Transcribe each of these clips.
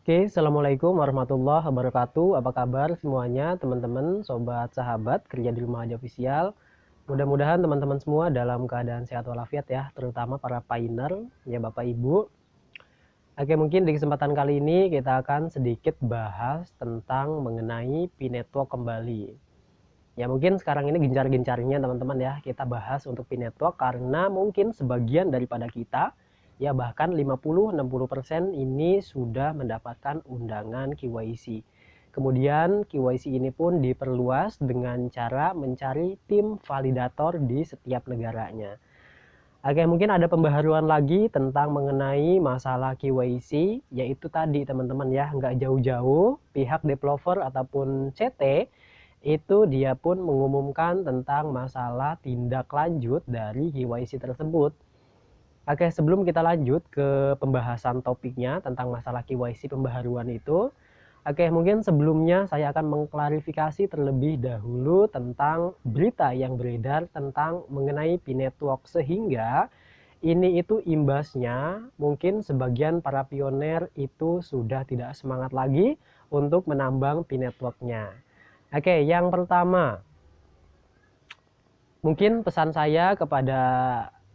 Oke, Assalamualaikum warahmatullahi wabarakatuh. Apa kabar semuanya, teman-teman, sobat, sahabat, kerja di rumah aja official. Mudah-mudahan teman-teman semua dalam keadaan sehat walafiat ya, terutama para pioneer, ya Bapak Ibu. Oke, mungkin di kesempatan kali ini kita akan sedikit bahas tentang mengenai P-Network kembali. Ya mungkin sekarang ini gencar-gencarnya teman-teman ya, kita bahas untuk P-Network karena mungkin sebagian daripada kita ya bahkan 50-60% ini sudah mendapatkan undangan KYC. Kemudian KYC ini pun diperluas dengan cara mencari tim validator di setiap negaranya. Oke, mungkin ada pembaharuan lagi tentang mengenai masalah KYC, yaitu tadi teman-teman ya, nggak jauh-jauh pihak developer ataupun CT itu dia pun mengumumkan tentang masalah tindak lanjut dari KYC tersebut. Oke, sebelum kita lanjut ke pembahasan topiknya tentang masalah KYC pembaharuan itu, oke, mungkin sebelumnya saya akan mengklarifikasi terlebih dahulu tentang berita yang beredar tentang mengenai P-Network, sehingga ini itu imbasnya mungkin sebagian para pioner itu sudah tidak semangat lagi untuk menambang P-Networknya. Oke, yang pertama, mungkin pesan saya kepada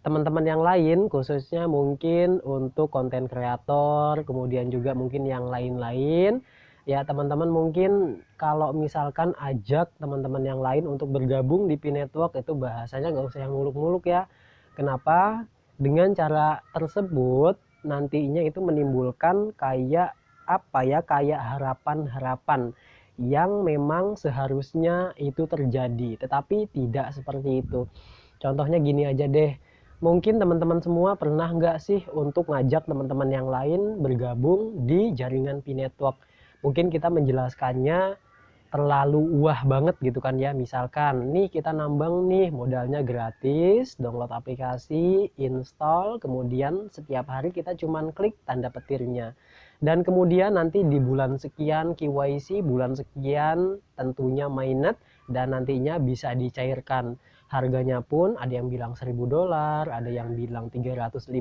teman-teman yang lain, khususnya mungkin untuk konten kreator, kemudian juga mungkin yang lain-lain, ya teman-teman mungkin kalau misalkan ajak teman-teman yang lain untuk bergabung di P-Network itu bahasanya nggak usah yang muluk-muluk ya. Kenapa? Dengan cara tersebut nantinya itu menimbulkan kayak apa ya, kayak harapan-harapan yang memang seharusnya itu terjadi, tetapi tidak seperti itu. Contohnya gini aja deh, mungkin teman-teman semua pernah nggak sih untuk ngajak teman-teman yang lain bergabung di jaringan P-Network? Mungkin kita menjelaskannya terlalu wah banget gitu kan ya. Misalkan nih kita nambang nih, modalnya gratis, download aplikasi, install, kemudian setiap hari kita cuman klik tanda petirnya. Dan kemudian nanti di bulan sekian KYC, bulan sekian tentunya mainnet, dan nantinya bisa dicairkan. Harganya pun ada yang bilang $1.000, ada yang bilang $350,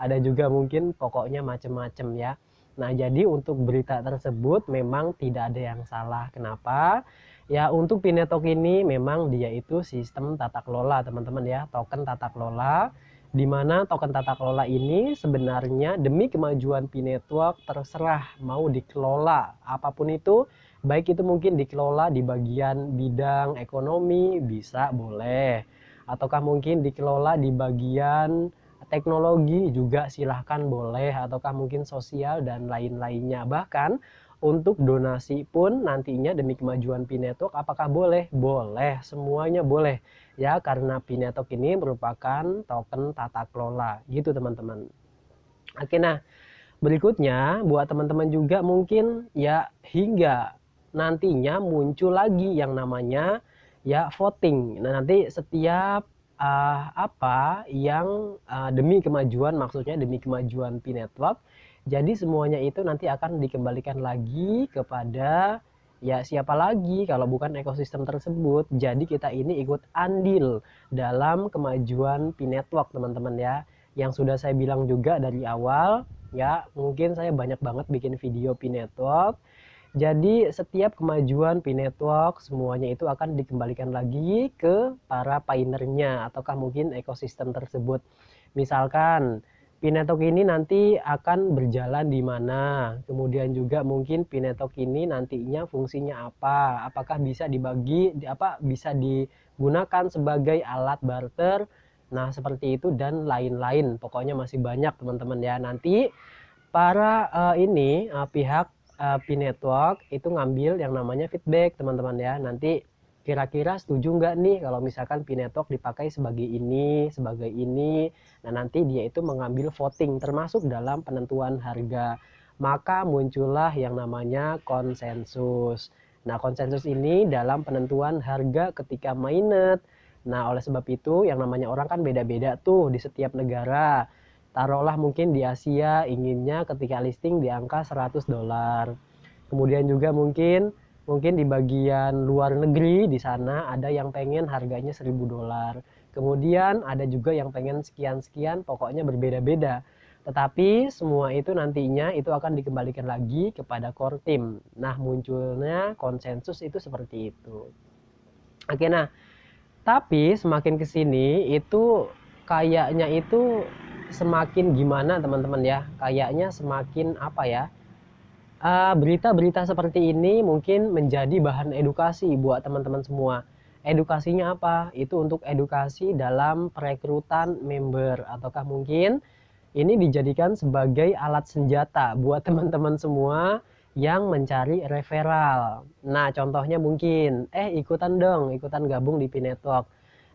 ada juga mungkin pokoknya macem-macem ya. Nah, jadi untuk berita tersebut memang tidak ada yang salah. Kenapa? Ya, untuk Pinetok ini memang dia itu sistem tata kelola, teman-teman ya, token tata kelola, di mana token tata kelola ini sebenarnya demi kemajuan P-Network terserah mau dikelola apapun itu, baik itu mungkin dikelola di bagian bidang ekonomi bisa boleh, ataukah mungkin dikelola di bagian teknologi juga silahkan boleh, ataukah mungkin sosial dan lain-lainnya. Bahkan untuk donasi pun nantinya demi kemajuan P-Network apakah boleh? Boleh, semuanya boleh ya, karena P-Network ini merupakan token tata kelola gitu teman-teman. Oke, nah berikutnya buat teman-teman juga mungkin ya, hingga nantinya muncul lagi yang namanya ya voting. Nah, nanti setiap apa yang demi kemajuan, maksudnya demi kemajuan P-Network. Jadi semuanya itu nanti akan dikembalikan lagi kepada ya siapa lagi kalau bukan ekosistem tersebut. Jadi kita ini ikut andil dalam kemajuan P-Network teman-teman ya. Yang sudah saya bilang juga dari awal ya, mungkin saya banyak banget bikin video P-Network. Jadi setiap kemajuan P-Network semuanya itu akan dikembalikan lagi ke para pioneernya ataukah mungkin ekosistem tersebut. Misalkan P-Network ini nanti akan berjalan di mana, kemudian juga mungkin P-Network ini nantinya fungsinya apa, apakah bisa dibagi, bisa digunakan sebagai alat barter, nah seperti itu dan lain-lain. Pokoknya masih banyak teman-teman ya. Nanti para pihak P-Network itu ngambil yang namanya feedback teman-teman ya. Nanti kira-kira setuju nggak nih kalau misalkan P-Network dipakai sebagai ini, sebagai ini. Nah, nanti dia itu mengambil voting termasuk dalam penentuan harga. Maka muncullah yang namanya konsensus. Nah, konsensus ini dalam penentuan harga ketika mainnet. Nah, oleh sebab itu yang namanya orang kan beda-beda tuh di setiap negara. Taruhlah mungkin di Asia inginnya ketika listing di angka $100. Kemudian juga mungkin di bagian luar negeri di sana ada yang pengen harganya $1.000. Kemudian ada juga yang pengen sekian-sekian, pokoknya berbeda-beda. Tetapi semua itu nantinya itu akan dikembalikan lagi kepada core team. Nah, munculnya konsensus itu seperti itu. Oke, nah, tapi semakin ke sini itu kayaknya itu semakin gimana teman-teman ya? Kayaknya semakin apa ya? Berita-berita seperti ini mungkin menjadi bahan edukasi buat teman-teman semua. Edukasinya apa? Itu untuk edukasi dalam perekrutan member, ataukah mungkin ini dijadikan sebagai alat senjata buat teman-teman semua yang mencari referral. Nah, contohnya mungkin, ikutan dong, ikutan gabung di P-Network.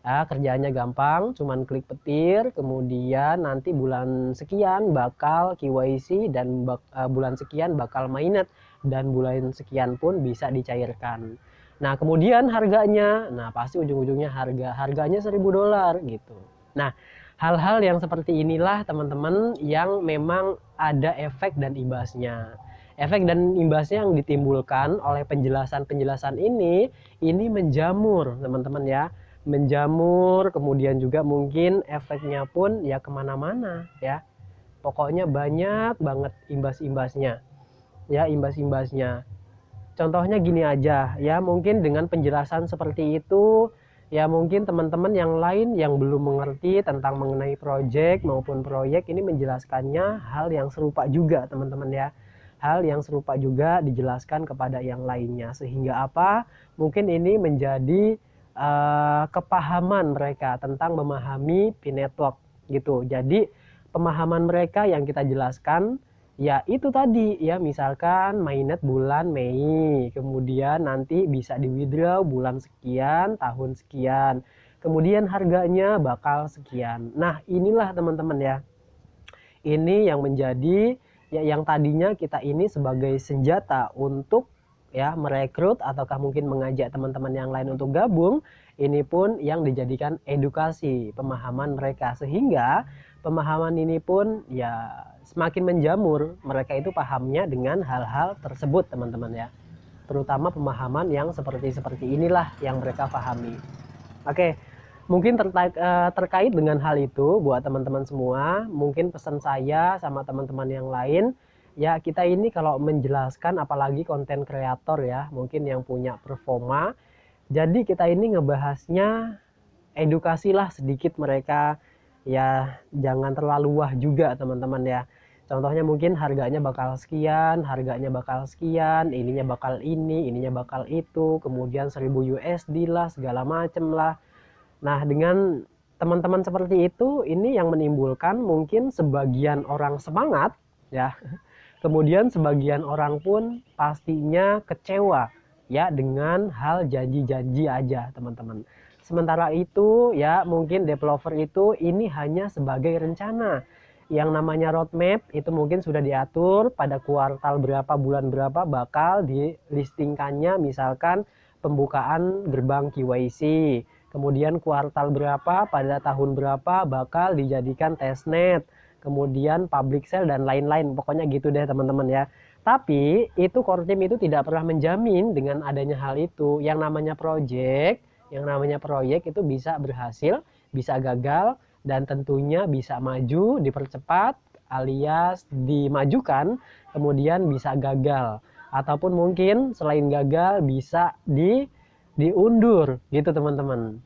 Kerjaannya gampang, cuman klik petir, kemudian nanti bulan sekian bakal KYC dan bulan sekian bakal mainnet, dan bulan sekian pun bisa dicairkan. Nah, kemudian harganya, nah pasti ujung-ujungnya harganya $1.000 gitu. Nah, hal-hal yang seperti inilah teman-teman yang memang ada efek dan imbasnya. Efek dan imbasnya yang ditimbulkan oleh penjelasan-penjelasan ini menjamur teman-teman ya. Menjamur, kemudian juga mungkin efeknya pun ya kemana-mana ya. Pokoknya banyak banget imbas-imbasnya. Ya, imbas-imbasnya. Contohnya gini aja ya, mungkin dengan penjelasan seperti itu ya mungkin teman-teman yang lain yang belum mengerti tentang mengenai project maupun proyek ini menjelaskannya hal yang serupa juga teman-teman ya. Hal yang serupa juga dijelaskan kepada yang lainnya, sehingga apa? Mungkin ini menjadi kepahaman mereka tentang memahami P-Network gitu. Jadi pemahaman mereka yang kita jelaskan ya itu tadi ya, misalkan mainnet bulan Mei, kemudian nanti bisa di withdraw bulan sekian, tahun sekian, kemudian harganya bakal sekian. Nah, inilah teman-teman ya, ini yang menjadi ya, yang tadinya kita ini sebagai senjata untuk ya merekrut ataukah mungkin mengajak teman-teman yang lain untuk gabung, ini pun yang dijadikan edukasi pemahaman mereka, sehingga pemahaman ini pun ya semakin menjamur, mereka itu pahamnya dengan hal-hal tersebut teman-teman ya, terutama pemahaman yang seperti inilah yang mereka pahami. Oke, mungkin terkait dengan hal itu buat teman-teman semua, mungkin pesan saya sama teman-teman yang lain ya, kita ini kalau menjelaskan apalagi konten kreator ya, mungkin yang punya performa, jadi kita ini ngebahasnya edukasilah sedikit mereka ya, jangan terlalu wah juga teman-teman ya. Contohnya mungkin harganya bakal sekian, ininya bakal ini, ininya bakal itu, kemudian 1000 USD lah, segala macem lah. Nah, dengan teman-teman seperti itu, ini yang menimbulkan mungkin sebagian orang semangat ya. Kemudian sebagian orang pun pastinya kecewa ya dengan hal janji-janji aja teman-teman. Sementara itu ya mungkin developer itu ini hanya sebagai rencana. Yang namanya roadmap itu mungkin sudah diatur pada kuartal berapa, bulan berapa bakal dilistingkannya, misalkan pembukaan gerbang KYC. Kemudian kuartal berapa pada tahun berapa bakal dijadikan testnet, kemudian public sale dan lain-lain, pokoknya gitu deh teman-teman ya. Tapi itu core team itu tidak pernah menjamin dengan adanya hal itu. Yang namanya proyek itu bisa berhasil, bisa gagal, dan tentunya bisa maju, dipercepat alias dimajukan, kemudian bisa gagal, ataupun mungkin selain gagal bisa diundur gitu teman-teman.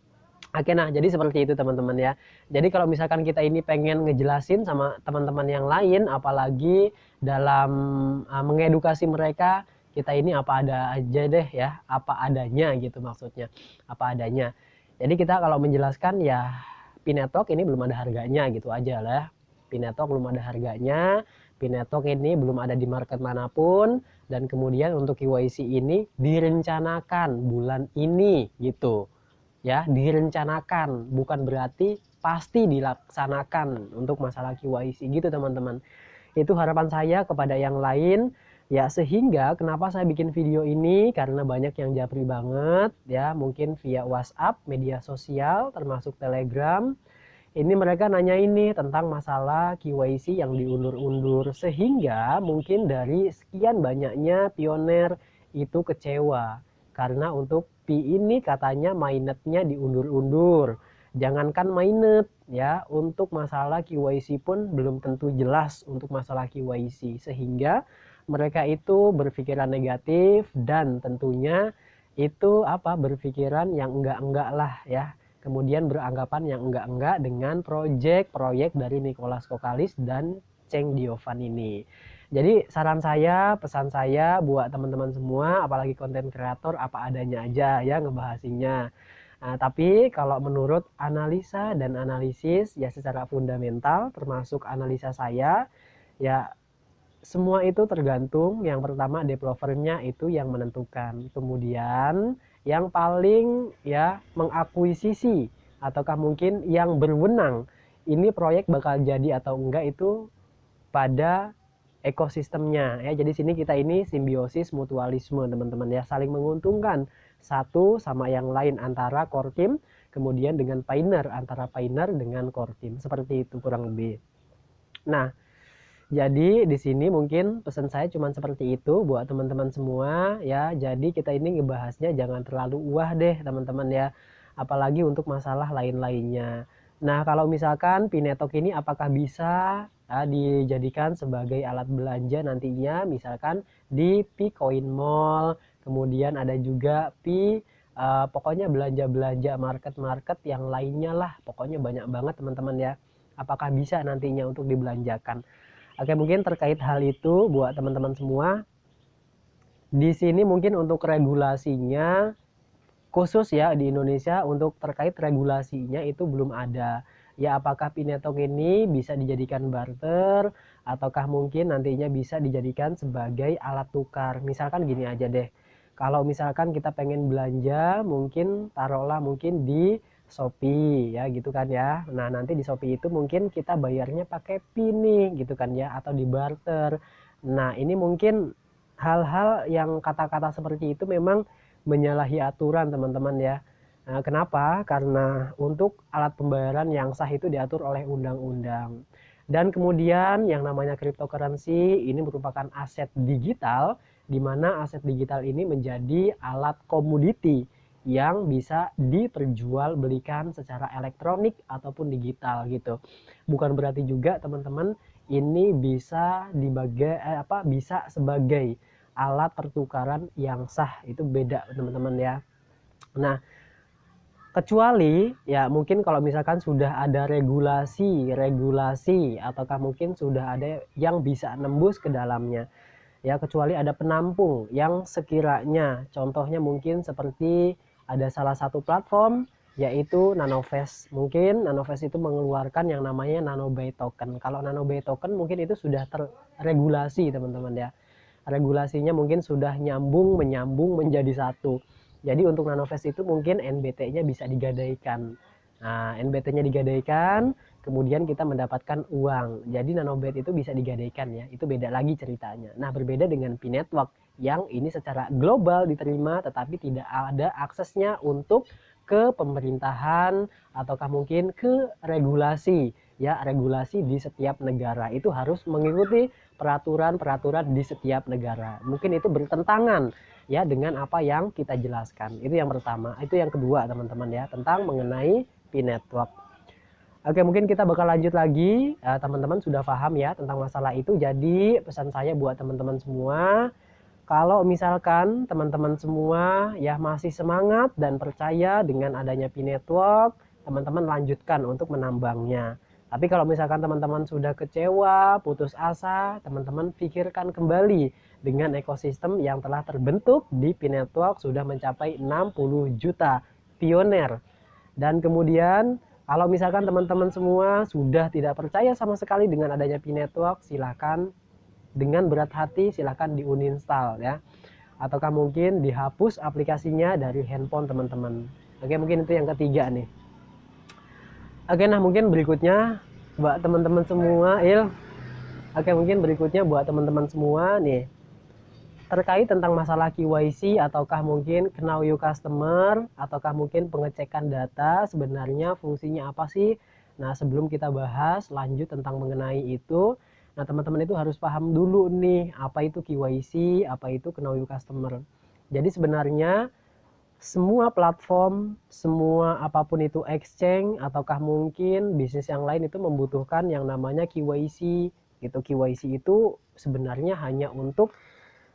Oke, nah jadi seperti itu teman-teman ya. Jadi kalau misalkan kita ini pengen ngejelasin sama teman-teman yang lain, apalagi dalam mengedukasi mereka, kita ini apa ada aja deh ya, apa adanya gitu maksudnya, apa adanya. Jadi kita kalau menjelaskan ya, P-Network ini belum ada harganya gitu aja lah. P-Network belum ada harganya, P-Network ini belum ada di market manapun, dan kemudian untuk KYC ini direncanakan bulan ini gitu. Ya, direncanakan, bukan berarti pasti dilaksanakan untuk masalah KYC gitu teman-teman. Itu harapan saya kepada yang lain ya, sehingga kenapa saya bikin video ini, karena banyak yang japri banget ya, mungkin via WhatsApp, media sosial termasuk Telegram. Ini mereka nanya ini tentang masalah KYC yang diundur-undur, sehingga mungkin dari sekian banyaknya pioner itu kecewa karena untuk P ini katanya mainnetnya diundur-undur, Jangankan mainnet ya, untuk masalah KYC pun belum tentu jelas untuk masalah KYC, sehingga mereka itu berpikiran negatif dan tentunya itu berpikiran yang enggak-enggak lah ya. Kemudian beranggapan yang enggak-enggak dengan proyek dari Nicholas Kokalis dan Cheng Diovan ini. Jadi saran saya, pesan saya buat teman-teman semua, apalagi konten kreator, apa adanya aja ya ngebahasinya. Nah, tapi kalau menurut analisa dan analisis ya secara fundamental termasuk analisa saya ya semua itu tergantung, yang pertama developernya itu yang menentukan. Kemudian yang paling ya mengakuisisi ataukah mungkin yang berwenang ini proyek bakal jadi atau enggak itu pada ekosistemnya ya. Jadi sini kita ini simbiosis mutualisme teman-teman ya, saling menguntungkan satu sama yang lain antara core team kemudian dengan pioneer, antara pioneer dengan core team, seperti itu kurang lebih. Nah, jadi di sini mungkin pesan saya cuma seperti itu buat teman-teman semua ya. Jadi kita ini ngebahasnya jangan terlalu wah deh teman-teman ya, apalagi untuk masalah lain-lainnya. Nah, kalau misalkan Pinetok ini apakah bisa dijadikan sebagai alat belanja nantinya, misalkan di Picoin Mall, kemudian ada juga pokoknya belanja-belanja market-market yang lainnya lah, pokoknya banyak banget teman-teman ya. Apakah bisa nantinya untuk dibelanjakan? Oke, mungkin terkait hal itu buat teman-teman semua, di sini mungkin untuk regulasinya khusus ya di Indonesia, untuk terkait regulasinya itu belum ada. Ya, apakah Pinetok ini bisa dijadikan barter ataukah mungkin nantinya bisa dijadikan sebagai alat tukar. Misalkan gini aja deh. Kalau misalkan kita pengen belanja, mungkin taruhlah mungkin di Shopee ya gitu kan ya. Nah, nanti di Shopee itu mungkin kita bayarnya pakai PIN nih gitu kan ya, atau di barter. Nah, ini mungkin hal-hal yang kata-kata seperti itu memang menyalahi aturan teman-teman ya. Nah, kenapa? Karena untuk alat pembayaran yang sah itu diatur oleh undang-undang. Dan kemudian yang namanya cryptocurrency ini merupakan aset digital, di mana aset digital ini menjadi alat komoditi yang bisa diperjualbelikan secara elektronik ataupun digital gitu. Bukan berarti juga teman-teman ini bisa bisa sebagai alat pertukaran yang sah, itu beda teman-teman ya. Nah, kecuali ya mungkin kalau misalkan sudah ada regulasi ataukah mungkin sudah ada yang bisa nembus ke dalamnya ya, kecuali ada penampung yang sekiranya contohnya mungkin seperti ada salah satu platform yaitu Nanovest. Mungkin Nanovest itu mengeluarkan yang namanya Nanobuy token. Kalau Nanobuy token mungkin itu sudah terregulasi teman-teman ya, regulasinya mungkin sudah menyambung menjadi satu. Jadi untuk Nanovest itu mungkin NBT-nya bisa digadaikan. Nah, NBT-nya digadaikan, kemudian kita mendapatkan uang. Jadi Nanobet itu bisa digadaikan ya. Itu beda lagi ceritanya. Nah, berbeda dengan P-Network yang ini secara global diterima tetapi tidak ada aksesnya untuk ke pemerintahan ataukah mungkin ke regulasi ya, regulasi di setiap negara itu harus mengikuti peraturan-peraturan di setiap negara. Mungkin itu bertentangan ya dengan apa yang kita jelaskan. Itu yang pertama. Itu yang kedua teman-teman ya, tentang mengenai P-Network. Oke, mungkin kita bakal lanjut lagi. Teman-teman sudah paham ya tentang masalah itu. Jadi pesan saya buat teman-teman semua, kalau misalkan teman-teman semua ya masih semangat dan percaya dengan adanya P-Network, teman-teman lanjutkan untuk menambangnya. Tapi kalau misalkan teman-teman sudah kecewa, putus asa, teman-teman pikirkan kembali dengan ekosistem yang telah terbentuk di P-Network sudah mencapai 60 juta pioner. Dan kemudian kalau misalkan teman-teman semua sudah tidak percaya sama sekali dengan adanya P-Network, silahkan dengan berat hati silahkan diuninstall ya, ataukah mungkin dihapus aplikasinya dari handphone teman-teman. Oke, mungkin itu yang ketiga nih. Oke, nah mungkin berikutnya buat teman-teman semua Oke, mungkin berikutnya buat teman-teman semua nih, terkait tentang masalah KYC ataukah mungkin know your customer ataukah mungkin pengecekan data, sebenarnya fungsinya apa sih? Nah, sebelum kita bahas lanjut tentang mengenai itu, nah teman-teman itu harus paham dulu nih apa itu KYC, apa itu know your customer. Jadi sebenarnya semua platform, semua apapun itu exchange ataukah mungkin bisnis yang lain itu membutuhkan yang namanya KYC gitu. KYC itu sebenarnya hanya untuk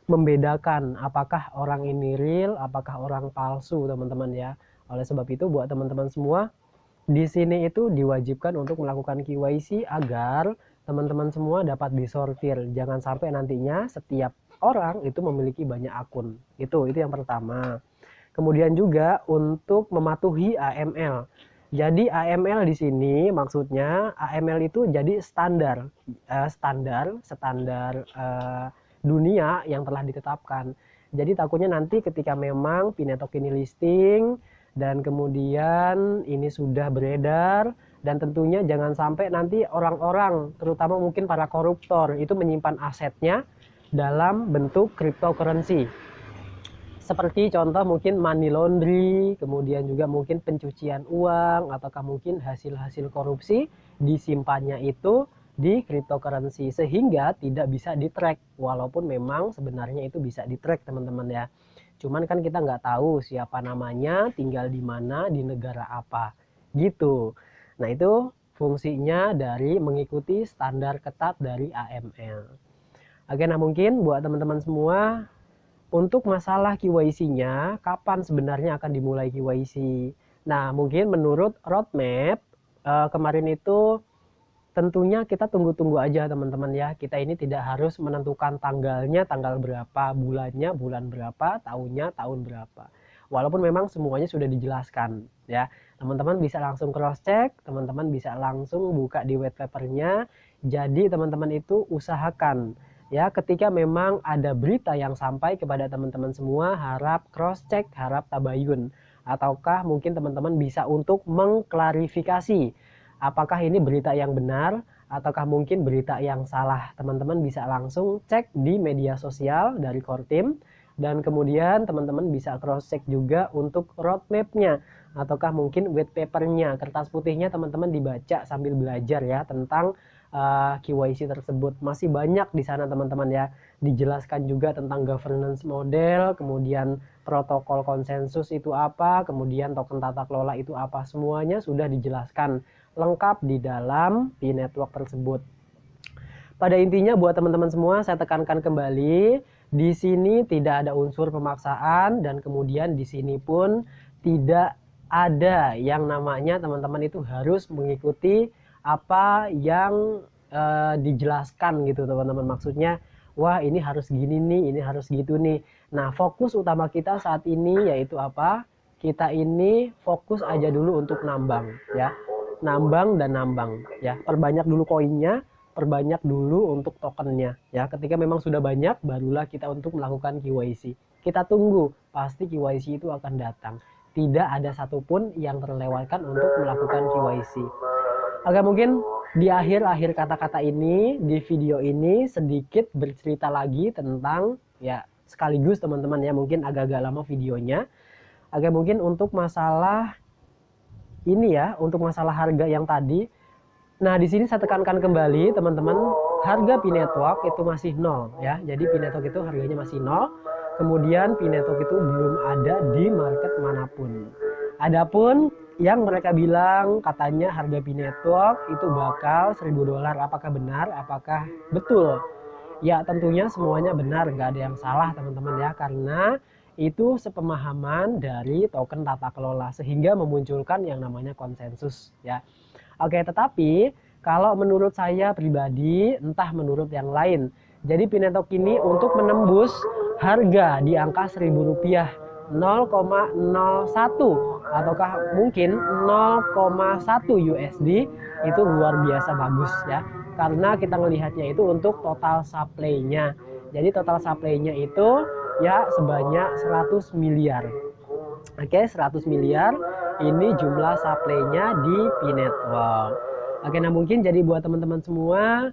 membedakan apakah orang ini real, apakah orang palsu, teman-teman ya. Oleh sebab itu buat teman-teman semua di sini itu diwajibkan untuk melakukan KYC agar teman-teman semua dapat disortir. Jangan sampai nantinya setiap orang itu memiliki banyak akun. Itu yang pertama. Kemudian juga untuk mematuhi AML. Jadi AML di sini maksudnya AML itu jadi standar dunia yang telah ditetapkan. Jadi takutnya nanti ketika memang Pinetok ini listing dan kemudian ini sudah beredar, dan tentunya jangan sampai nanti orang-orang terutama mungkin para koruptor itu menyimpan asetnya dalam bentuk cryptocurrency. Seperti contoh mungkin money laundry, kemudian juga mungkin pencucian uang, ataukah mungkin hasil-hasil korupsi disimpannya itu di cryptocurrency sehingga tidak bisa di-track, walaupun memang sebenarnya itu bisa di-track teman-teman ya. Cuman kan kita nggak tahu siapa namanya, tinggal di mana, di negara apa gitu. Nah itu fungsinya dari mengikuti standar ketat dari AML. Oke, nah mungkin buat teman-teman semua untuk masalah KYC-nya, kapan sebenarnya akan dimulai KYC? Nah, mungkin menurut roadmap kemarin itu tentunya kita tunggu-tunggu aja teman-teman ya. Kita ini tidak harus menentukan tanggalnya, tanggal berapa, bulannya, bulan berapa, tahunnya, tahun berapa. Walaupun memang semuanya sudah dijelaskan ya. Teman-teman bisa langsung cross check, teman-teman bisa langsung buka di white papernya. Jadi teman-teman itu usahakan ya, ketika memang ada berita yang sampai kepada teman-teman semua, harap cross check, harap tabayun, ataukah mungkin teman-teman bisa untuk mengklarifikasi apakah ini berita yang benar ataukah mungkin berita yang salah. Teman-teman bisa langsung cek di media sosial dari core team, dan kemudian teman-teman bisa cross check juga untuk roadmapnya ataukah mungkin white papernya, kertas putihnya teman-teman dibaca sambil belajar ya tentang KYC tersebut. Masih banyak di sana teman-teman ya, dijelaskan juga tentang governance model, kemudian protokol konsensus itu apa, kemudian token tata kelola itu apa, semuanya sudah dijelaskan lengkap di dalam P-Network tersebut. Pada intinya buat teman-teman semua saya tekankan kembali, di sini tidak ada unsur pemaksaan, dan kemudian di sini pun tidak ada yang namanya teman-teman itu harus mengikuti apa yang dijelaskan gitu teman-teman. Maksudnya wah ini harus gini nih, ini harus gitu nih. Nah fokus utama kita saat ini yaitu apa? Kita ini fokus aja dulu untuk nambang ya, nambang dan nambang ya. Perbanyak dulu koinnya, perbanyak dulu untuk tokennya ya. Ketika memang sudah banyak, barulah kita untuk melakukan KYC. Kita tunggu, pasti KYC itu akan datang. Tidak ada satupun yang terlewatkan untuk melakukan KYC. Oke, mungkin di akhir-akhir kata-kata ini, di video ini sedikit bercerita lagi tentang ya, sekaligus teman-teman ya, mungkin agak-agak lama videonya. Oke, mungkin untuk masalah ini ya, untuk masalah harga yang tadi. Nah, di sini saya tekankan kembali teman-teman, harga P-Network itu masih nol ya. Jadi P-Network itu harganya masih nol. Kemudian P-Network itu belum ada di market manapun. Adapun yang mereka bilang katanya harga P-Network itu bakal $1.000. Apakah benar? Apakah betul? Ya tentunya semuanya benar, nggak ada yang salah teman-teman ya, karena itu sepemahaman dari token tata kelola sehingga memunculkan yang namanya konsensus ya. Oke, tetapi kalau menurut saya pribadi, entah menurut yang lain, jadi P-Network ini untuk menembus harga di angka Rp1.000, 0,01 ataukah mungkin 0,1 USD itu luar biasa bagus ya, karena kita melihatnya itu untuk total supply-nya. Jadi total supply-nya itu ya sebanyak 100 miliar. Oke, 100 miliar ini jumlah supply-nya di P-Network. Oke, nah mungkin jadi buat teman-teman semua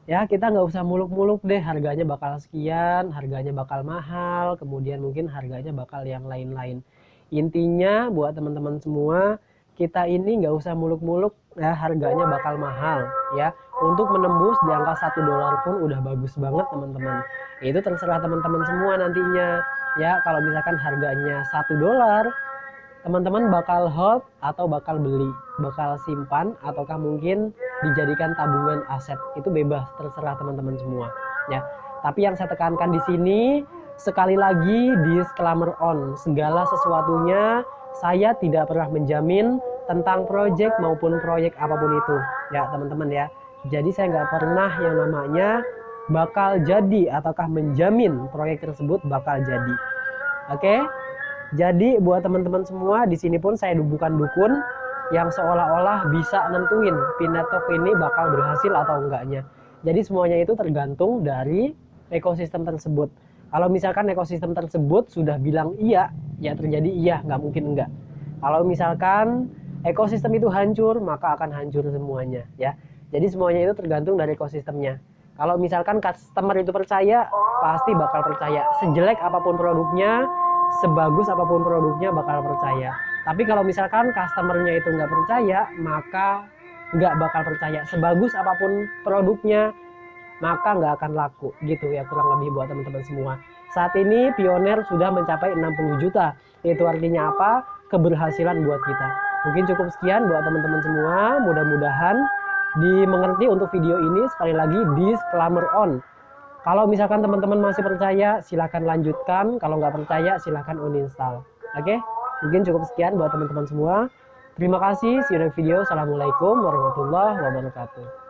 ya, kita nggak usah muluk-muluk deh harganya bakal sekian, harganya bakal mahal, kemudian mungkin harganya bakal yang lain-lain. Intinya buat teman-teman semua, kita ini nggak usah muluk-muluk ya harganya bakal mahal ya. Untuk menembus di angka $1 pun udah bagus banget teman-teman. Itu terserah teman-teman semua nantinya ya. Kalau misalkan harganya $1, teman-teman bakal hold atau bakal beli, bakal simpan ataukah mungkin dijadikan tabungan aset, itu bebas, terserah teman-teman semua ya. Tapi yang saya tekankan di sini sekali lagi, disclaimer on, segala sesuatunya saya tidak pernah menjamin tentang proyek maupun proyek apapun itu ya teman-teman ya. Jadi saya nggak pernah yang namanya bakal jadi ataukah menjamin proyek tersebut bakal jadi. Oke? Jadi buat teman-teman semua, di sini pun saya bukan dukun yang seolah-olah bisa nentuin Pinetalk ini bakal berhasil atau enggaknya. Jadi semuanya itu tergantung dari ekosistem tersebut. Kalau misalkan ekosistem tersebut sudah bilang iya, ya terjadi iya, nggak mungkin enggak. Kalau misalkan ekosistem itu hancur, maka akan hancur semuanya ya. Jadi semuanya itu tergantung dari ekosistemnya. Kalau misalkan customer itu percaya, pasti bakal percaya. Sejelek apapun produknya, sebagus apapun produknya bakal percaya. Tapi kalau misalkan customernya itu nggak percaya, maka nggak bakal percaya. Sebagus apapun produknya, maka nggak akan laku gitu ya, kurang lebih buat teman-teman semua. Saat ini Pioneer sudah mencapai 60 juta. Itu artinya apa? Keberhasilan buat kita. Mungkin cukup sekian buat teman-teman semua. Mudah-mudahan dimengerti untuk video ini. Sekali lagi, disclaimer on. Kalau misalkan teman-teman masih percaya, silahkan lanjutkan. Kalau nggak percaya, silahkan uninstall. Oke? Mungkin cukup sekian buat teman-teman semua. Terima kasih. See you next video. Assalamualaikum warahmatullahi wabarakatuh.